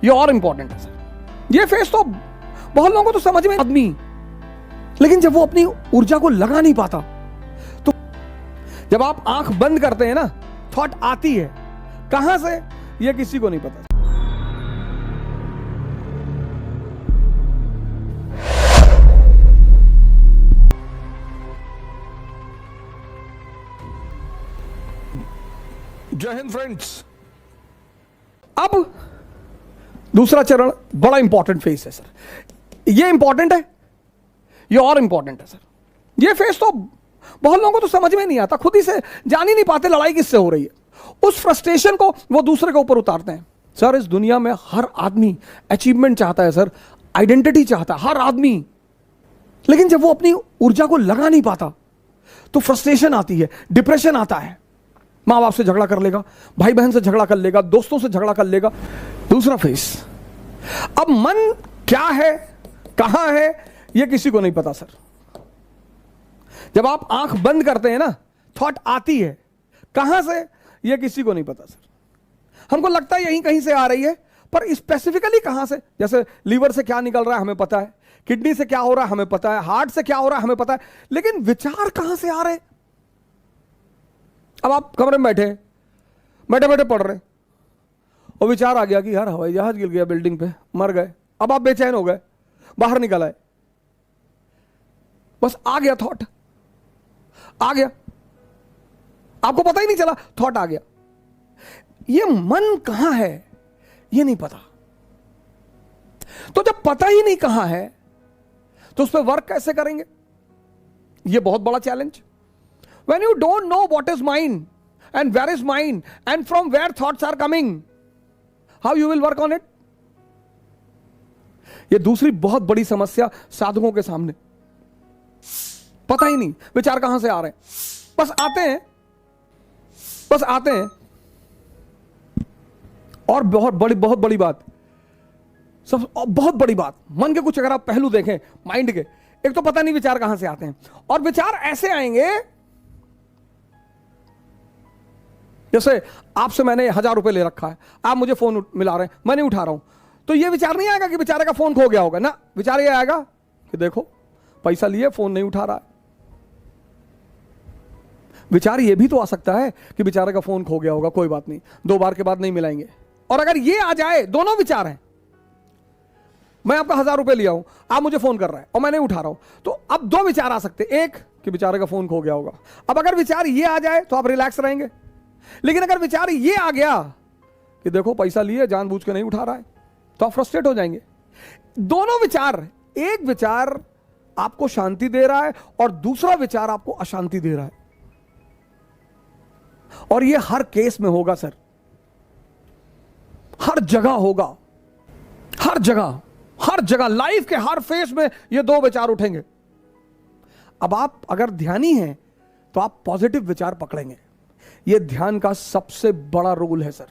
ये और इंपॉर्टेंट है सर। ये फेस तो बहुत लोगों को तो समझ में आदमी, लेकिन जब वो अपनी ऊर्जा को लगा नहीं पाता, तो जब आप आंख बंद करते हैं ना, थॉट आती है कहां से ये किसी को नहीं पता। जय हिंद फ्रेंड्स। अब दूसरा चरण बड़ा इंपॉर्टेंट फेस है सर। ये इंपॉर्टेंट है, ये और इंपॉर्टेंट है सर। ये फेस तो बहुत लोगों को तो समझ में नहीं आता, खुद ही से जान ही नहीं पाते लड़ाई किससे हो रही है। उस फ्रस्ट्रेशन को वो दूसरे के ऊपर उतारते हैं। सर इस दुनिया में हर आदमी अचीवमेंट चाहता है सर, आइडेंटिटी चाहता है हर आदमी, लेकिन जब वो अपनी ऊर्जा को लगा नहीं पाता तो फ्रस्ट्रेशन आती है, डिप्रेशन आता है। माँ बाप से झगड़ा कर लेगा, भाई बहन से झगड़ा कर लेगा, दोस्तों से झगड़ा कर लेगा। दूसरा फेस, अब मन क्या है कहां है ये किसी को नहीं पता सर। जब आप आंख बंद करते हैं ना, थॉट आती है कहां से ये किसी को नहीं पता सर। हमको लगता है यहीं कहीं से आ रही है, पर स्पेसिफिकली कहां से। जैसे लीवर से क्या निकल रहा है हमें पता है, किडनी से क्या हो रहा है हमें पता है, हार्ट से क्या हो रहा है हमें पता है, लेकिन विचार कहां से आ रहे हैं। अब आप कमरे में बैठे बैठे पढ़ रहे और विचार आ गया कि यार हवाई जहाज गिर गया बिल्डिंग पे, मर गए। अब आप बेचैन हो गए, बाहर निकल आए, बस आ गया थॉट, आ गया, आपको पता ही नहीं चला थॉट आ गया। ये मन कहां है ये नहीं पता। तो जब पता ही नहीं कहां है तो उस पर वर्क कैसे करेंगे, ये बहुत बड़ा challenge. When you don't know what is mind and where is mind and from where thoughts are coming, how you will work on it? ये दूसरी बहुत बड़ी समस्या साधकों के सामने, पता ही नहीं विचार कहां से आ रहे हैं, बस आते हैं। और बहुत बड़ी बात, बहुत बड़ी बात, मन के कुछ अगर आप पहलू देखें माइंड के, एक तो पता नहीं विचार कहां से आते हैं, और विचार ऐसे आएंगे जैसे आपसे मैंने 1000 रुपए ले रखा है, आप मुझे फोन मिला रहे हैं, मैं नहीं उठा रहा हूं, तो ये विचार नहीं आएगा कि बेचारे का फोन खो गया होगा ना। विचार ये आएगा कि देखो पैसा लिए फोन नहीं उठा रहा है। विचार ये भी तो आ सकता है कि बेचारे का फोन खो गया होगा, कोई बात नहीं, 2 बार के बाद नहीं मिलाएंगे। और अगर ये आ जाए, दोनों विचार हैं, मैं आपका 1000 रुपए लिया हूं, आप मुझे फोन कर रहा है और मैं नहीं उठा रहा हूं, तो अब 2 विचार आ सकते, एक कि बेचारे का फोन खो गया होगा। अब अगर विचार ये आ जाए तो आप रिलैक्स रहेंगे, लेकिन अगर विचार ये आ गया कि देखो पैसा लिए जानबूझ के नहीं उठा रहा है, तो आप फ्रस्ट्रेट हो जाएंगे। दोनों विचार, एक विचार आपको शांति दे रहा है और दूसरा विचार आपको अशांति दे रहा है। और ये हर केस में होगा सर, हर जगह होगा, हर जगह लाइफ के हर फेस में ये 2 विचार उठेंगे। अब आप अगर ध्यानी हैं तो आप पॉजिटिव विचार पकड़ेंगे। ये ध्यान का सबसे बड़ा रोल है सर।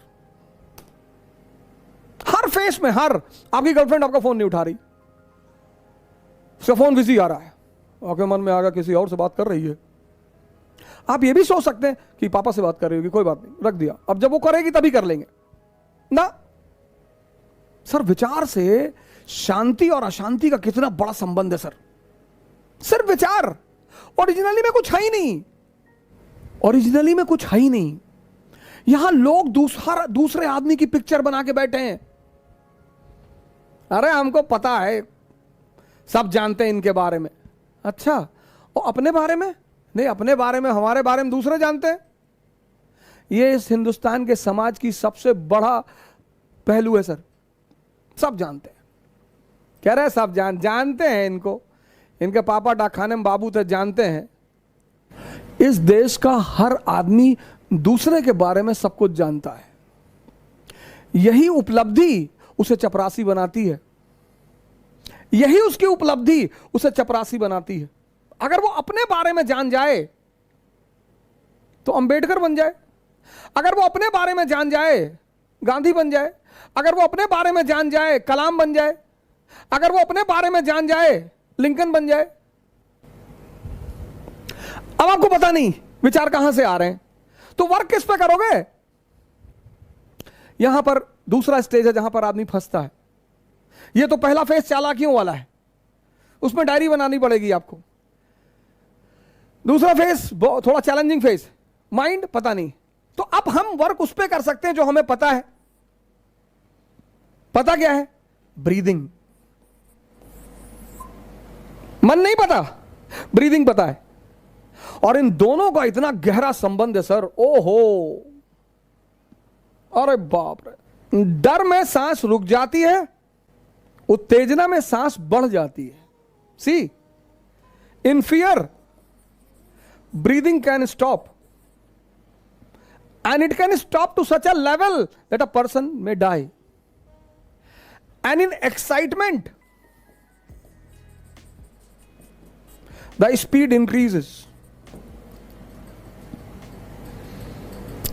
हर फेस में, हर आपकी गर्लफ्रेंड आपका फोन नहीं उठा रही, उसका फोन बिजी आ रहा है, आपके मन में आगा किसी और से बात कर रही है। आप ये भी सोच सकते हैं कि पापा से बात कर रही होगी, कोई बात नहीं, रख दिया, अब जब वो करेगी तभी कर लेंगे ना। सर विचार से शांति और अशांति का कितना बड़ा संबंध है सर। सिर्फ विचार, ओरिजिनली में कुछ है ही नहीं, ओरिजिनली में कुछ है ही नहीं। यहां लोग दूसरे आदमी की पिक्चर बना के बैठे हैं। अरे हमको पता है, सब जानते हैं इनके बारे में। अच्छा, और अपने बारे में नहीं, अपने बारे में, हमारे बारे में दूसरे जानते हैं। ये इस हिंदुस्तान के समाज की सबसे बड़ा पहलू है सर। सब जानते हैं, कह रहे हैं सब जानते हैं इनको, इनके पापा डाकखाने में बाबू थे, जानते हैं। इस देश का हर आदमी दूसरे के बारे में सब कुछ जानता है। यही उपलब्धि उसे चपरासी बनाती है, यही उसकी उपलब्धि उसे चपरासी बनाती है। अगर वो अपने बारे में जान जाए तो अंबेडकर बन जाए, अगर वो अपने बारे में जान जाए गांधी बन जाए, अगर वो अपने बारे में जान जाए कलाम बन जाए, अगर वो अपने बारे में जान जाए लिंकन बन जाए। अब आपको पता नहीं विचार कहां से आ रहे हैं, तो वर्क किस पे करोगे? यहां पर दूसरा स्टेज है जहां पर आदमी फंसता है। ये तो पहला फेज चालाकियों वाला है, उसमें डायरी बनानी पड़ेगी आपको। दूसरा फेज थोड़ा चैलेंजिंग फेज, माइंड पता नहीं। तो अब हम वर्क उस पर कर सकते हैं जो हमें पता है। पता क्या है? ब्रीदिंग। मन नहीं पता, ब्रीदिंग पता है। और इन दोनों का इतना गहरा संबंध है सर, ओहो, अरे बाप रे। डर में सांस रुक जाती है, उत्तेजना में सांस बढ़ जाती है। See, in fear breathing can stop, and it can stop to such a level that a person may die. And in excitement the speed increases.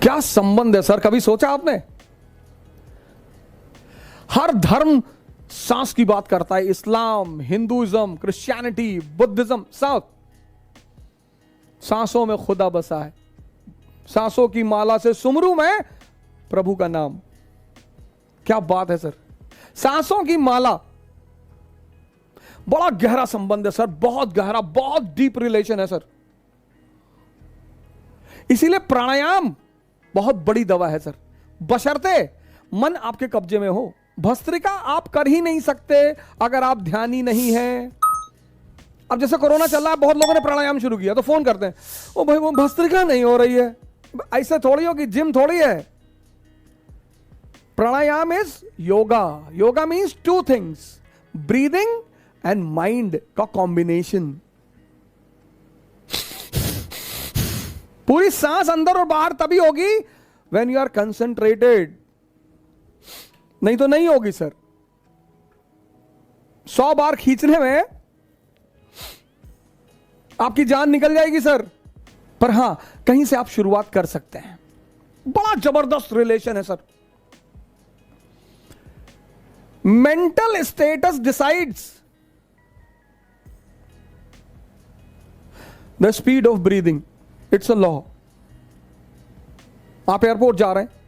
क्या संबंध है सर, कभी सोचा आपने? हर धर्म सांस की बात करता है, इस्लाम, हिंदुइज्म, क्रिश्चियनिटी, बुद्धिज्म, सब सांसों में खुदा बसा है। सांसों की माला से सुमरू मैं प्रभु का नाम। क्या बात है सर, सांसों की माला, बड़ा गहरा संबंध है सर, बहुत गहरा, बहुत डीप रिलेशन है सर। इसीलिए प्राणायाम बहुत बड़ी दवा है सर, बशर्ते मन आपके कब्जे में हो। भस्त्रिका आप कर ही नहीं सकते अगर आप ध्यानी नहीं हैं। अब जैसे कोरोना चल रहा है, बहुत लोगों ने प्राणायाम शुरू किया तो फोन करते हैं, ओ भाई वो भस्त्रिका नहीं हो रही है। ऐसे थोड़ी होगी, जिम थोड़ी है। Pranayama is yoga. Yoga means two things, breathing and mind का कॉम्बिनेशन। पूरी सांस अंदर और बाहर तभी होगी व्हेन यू आर कंसंट्रेटेड, नहीं तो नहीं होगी सर। 100 बार खींचने में आपकी जान निकल जाएगी सर। पर हां, कहीं से आप शुरुआत कर सकते हैं। बड़ा जबरदस्त रिलेशन है sir. Mental status decides the speed of breathing, it's a law. आप एयरपोर्ट जा रहे हैं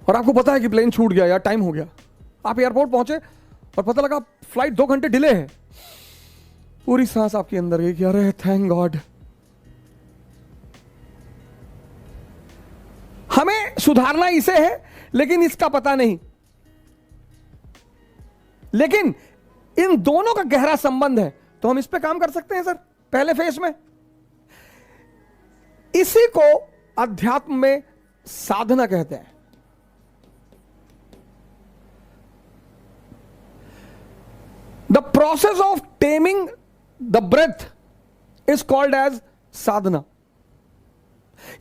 और आपको पता है कि प्लेन छूट गया या टाइम हो गया। आप एयरपोर्ट पहुंचे और पता लगा फ्लाइट 2 घंटे डिले है। पूरी सांस आपके अंदर गई कि अरे थैंक गॉड। हमें सुधारना इसे है, लेकिन इसका पता नहीं। लेकिन इन दोनों का गहरा संबंध है, तो हम इस पे काम कर सकते हैं सर पहले फेज में। इसी को अध्यात्म में साधना कहते हैं। The process of taming the breath is called as sadhana.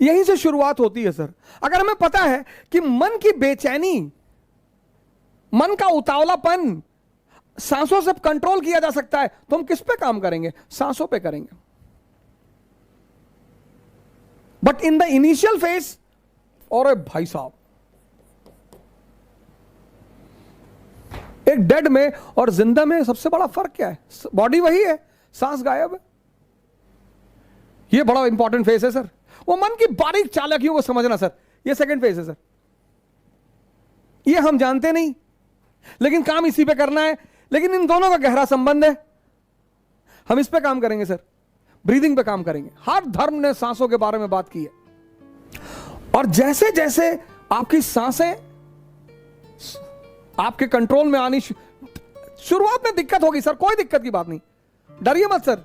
यहीं से शुरुआत होती है सर। अगर हमें पता है कि मन की बेचैनी, मन का उतावलापन सांसों से कंट्रोल किया जा सकता है, तो हम किस पे काम करेंगे? सांसों पे करेंगे। But in the initial phase, और भाई साहब, एक डेड में और जिंदा में सबसे बड़ा फर्क क्या है? बॉडी वही है, सांस गायब है। यह बड़ा इंपॉर्टेंट फेज है सर। वो मन की बारीक चालाकियों को समझना सर, यह सेकंड फेज है सर। ये हम जानते नहीं, लेकिन काम इसी पे करना है। लेकिन इन दोनों का गहरा संबंध है, हम इस पे काम करेंगे सर। ब्रीदिंग पे काम करेंगे। हर धर्म ने सांसों के बारे में बात की है। और जैसे जैसे आपकी सांसें आपके कंट्रोल में आनी, शुरुआत में दिक्कत होगी सर, कोई दिक्कत की बात नहीं, डरिए मत सर।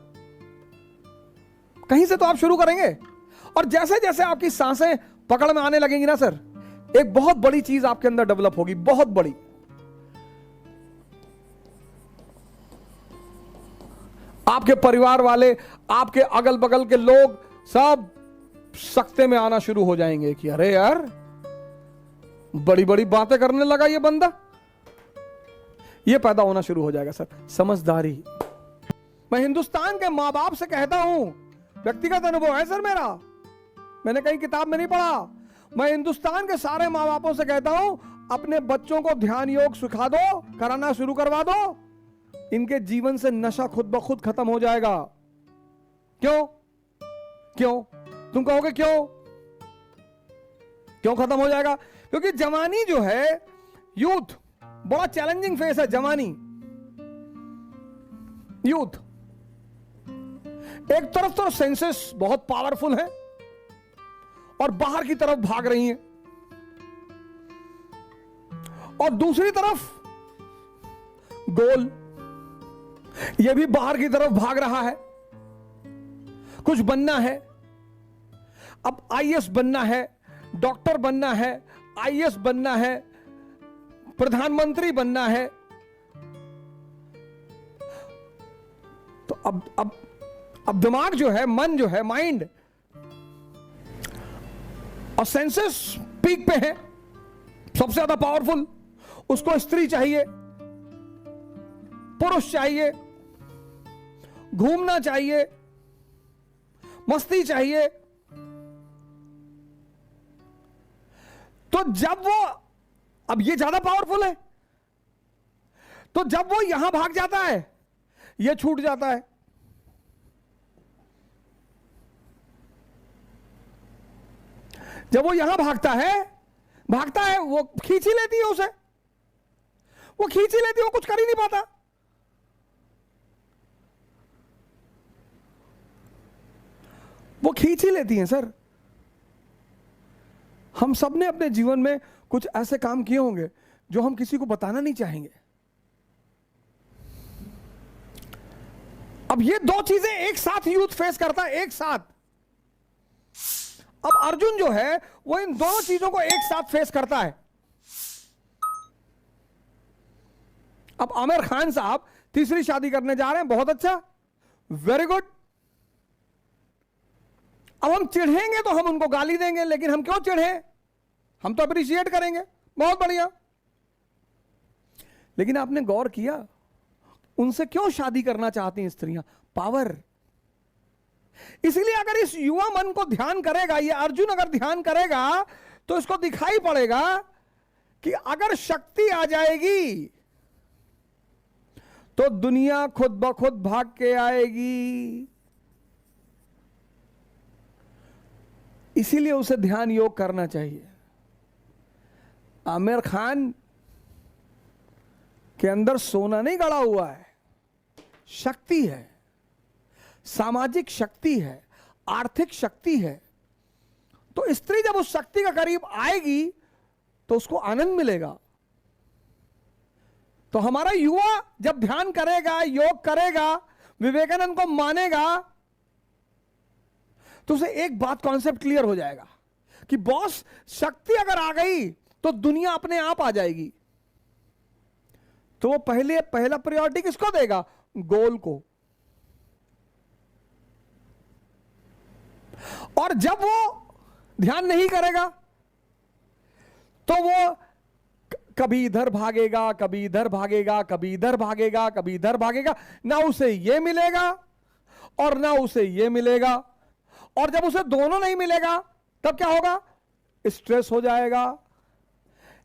कहीं से तो आप शुरू करेंगे। और जैसे जैसे आपकी सांसें पकड़ में आने लगेंगी ना सर, एक बहुत बड़ी चीज आपके अंदर डेवलप होगी, बहुत बड़ी। आपके परिवार वाले, आपके अगल बगल के लोग सब सख्ते में आना शुरू हो जाएंगे कि अरे यार, बड़ी बड़ी बातें करने लगा ये बंदा। ये पैदा होना शुरू हो जाएगा सर, समझदारी। मैं हिंदुस्तान के मां बाप से कहता हूं, व्यक्तिगत अनुभव है सर मेरा, मैंने कहीं किताब में नहीं पढ़ा। मैं हिंदुस्तान के सारे मां बापों से कहता हूं, अपने बच्चों को ध्यान योग सिखा दो, कराना शुरू करवा दो। इनके जीवन से नशा खुद ब खुद खत्म हो जाएगा। क्यों? क्यों? तुम कहोगे क्यों? क्यों खत्म हो जाएगा? क्योंकि जवानी जो है, यूथ बड़ा चैलेंजिंग फेस है। जवानी, यूथ, एक तरफ तो सेंसेस बहुत पावरफुल है और बाहर की तरफ भाग रही हैं, और दूसरी तरफ गोल, यह भी बाहर की तरफ भाग रहा है। कुछ बनना है, अब आईएएस बनना है, डॉक्टर बनना है, आईएएस बनना है, प्रधानमंत्री बनना है। तो अब दिमाग जो है, मन जो है, माइंड और सेंसेस पीक पे है, सबसे ज्यादा पावरफुल। उसको स्त्री चाहिए, पुरुष चाहिए, घूमना चाहिए, मस्ती चाहिए। तो जब वो, अब ये ज्यादा पावरफुल है, तो जब वो यहां भाग जाता है, ये छूट जाता है। जब वो यहां भागता है वो खींच ही लेती है उसे, वो खींच ही लेती है, वो कुछ कर ही नहीं पाता। वो खींच ही लेती हैं सर। हम सब ने अपने जीवन में कुछ ऐसे काम किए होंगे जो हम किसी को बताना नहीं चाहेंगे। अब ये दो चीजें एक साथ यूथ फेस करता है, एक साथ। अब अर्जुन जो है वो इन दोनों चीजों को एक साथ फेस करता है। अब आमिर खान साहब तीसरी शादी करने जा रहे हैं, बहुत अच्छा, वेरी गुड। अब हम चिढ़ेंगे तो हम उनको गाली देंगे, लेकिन हम क्यों चिढ़े, हम तो अप्रिशिएट करेंगे, बहुत बढ़िया। लेकिन आपने गौर किया उनसे क्यों शादी करना चाहती हैं स्त्रियां? पावर। इसलिए अगर इस युवा मन को ध्यान करेगा, ये अर्जुन अगर ध्यान करेगा, तो इसको दिखाई पड़ेगा कि अगर शक्ति आ जाएगी तो दुनिया खुद ब खुद भाग के आएगी। इसीलिए उसे ध्यान योग करना चाहिए। आमिर खान के अंदर सोना नहीं गड़ा हुआ है, शक्ति है, सामाजिक शक्ति है, आर्थिक शक्ति है। तो स्त्री जब उस शक्ति के करीब आएगी तो उसको आनंद मिलेगा। तो हमारा युवा जब ध्यान करेगा, योग करेगा, विवेकानंद को मानेगा, तो उसे एक बात कॉन्सेप्ट क्लियर हो जाएगा कि बॉस, शक्ति अगर आ गई तो दुनिया अपने आप आ जाएगी। तो वो पहला प्रायोरिटी किसको देगा? गोल को। और जब वो ध्यान नहीं करेगा तो वो कभी इधर भागेगा, कभी इधर भागेगा, कभी इधर भागेगा, कभी इधर भागेगा। ना उसे ये मिलेगा और ना उसे ये मिलेगा। और जब उसे दोनों नहीं मिलेगा तब क्या होगा? स्ट्रेस हो जाएगा।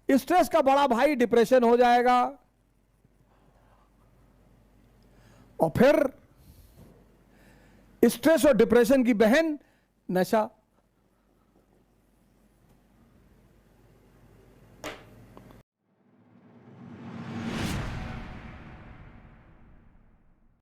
स्ट्रेस का बड़ा भाई डिप्रेशन हो जाएगा। और फिर स्ट्रेस और डिप्रेशन की बहन नशा।